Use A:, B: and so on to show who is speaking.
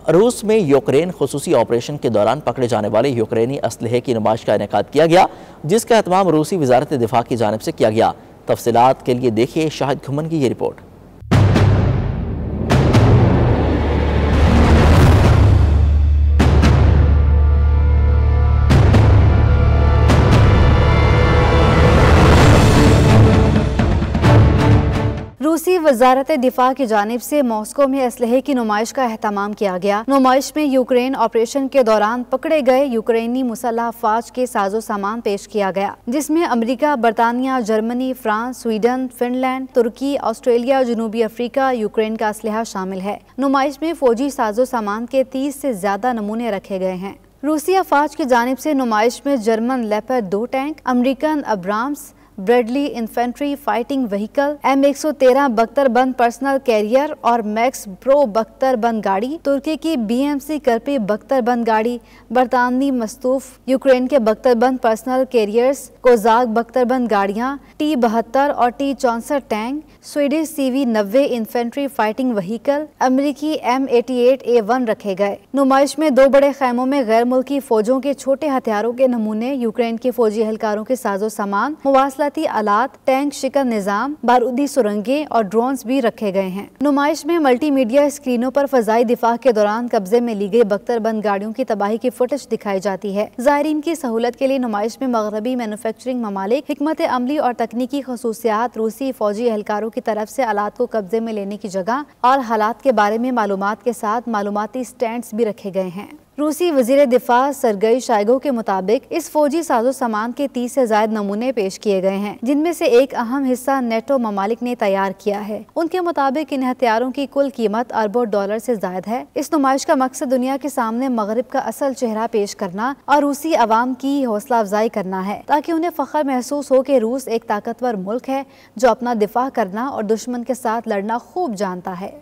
A: रूस में Ukraine खुसूसी operation के दौरान पकड़े जाने वाले यूक्रेनी असलहे की नुमाइश का इनेकाद किया गया, जिसका एहतमाम रूसी वजारत दिफा की जानिब से किया गया। तफसीलात के लिए देखिए शाहिद घुमन की ये रिपोर्ट।
B: रूसी वजारत दिफा की जानिब से मॉस्को में असलहे की नुमाइश का एहतमाम किया गया। नुमाइश में यूक्रेन ऑपरेशन के दौरान पकड़े गए यूक्रेनी मुसल्लह अफवाज के साजो सामान पेश किया गया, जिसमें अमेरिका, बरतानिया, जर्मनी, फ्रांस, स्वीडन, फिनलैंड, तुर्की, ऑस्ट्रेलिया, जनूबी अफ्रीका, यूक्रेन का असलहा शामिल है। नुमाइश में फौजी साजो सामान के 30 से ज्यादा नमूने रखे गए हैं। रूसी अफवाज की जानिब से नुमाइश में German Leopard 2 tank, American Abrams Bradley infantry fighting vehicle, M113 बख्तरबंद पर्सनल कैरियर और मैक्स प्रो बख्तरबंद गाड़ी, तुर्की की BMC करपी बख्तरबंद गाड़ी, बरतानवी मस्तूफ यूक्रेन के बख्तरबंद पर्सनल कैरियर्स, कोजाक बख्तरबंद गाड़ियाँ, T-72 और T-64 tank, Swedish CV-90 infantry fighting vehicle, अमेरिकी M88A1 रखे गए। नुमाइश में 2 बड़े खैमों में गैर मुल्की फौजों के छोटे हथियारों के नमूने, यूक्रेन के फौजी एहलकारों के साजो सामान, मवासलाती आलात, टैंक शिकन निजाम, बारूदी सुरंगें और ड्रोन्स भी रखे गए हैं। नुमाइश में मल्टीमीडिया स्क्रीनों पर फजाई दिफा के दौरान कब्जे में ली गई बख्तरबंद गाड़ियों की तबाही की फुटेज दिखाई जाती है। ज़ायरीन की सहूलत के लिए नुमाइश में मगरबी मैन्युफैक्चरिंग ममालिक, हिकमत अमली और तकनीकी खसूसियात, रूसी फौजी एहलकारों की तरफ से आलात को कब्जे में लेने की जगह और हालात के बारे में मालूमात के साथ मालूमाती स्टैंड्स भी रखे गए हैं। रूसी वजीर दिफा सरगई शाइगो के मुताबिक इस फौजी साजो सामान के 30 से ज्यादा नमूने पेश किए गए हैं, जिनमें से एक अहम हिस्सा नेटो ममालिक ने तैयार किया है। उनके मुताबिक इन हथियारों की कुल कीमत अरबों डॉलर से ज्यादा है। इस नुमाइश का मकसद दुनिया के सामने मगरिब का असल चेहरा पेश करना और रूसी अवाम की हौसला अफजाई करना है, ताकि उन्हें फख्र महसूस हो कि रूस एक ताकतवर मुल्क है जो अपना दिफा करना और दुश्मन के साथ लड़ना खूब जानता है।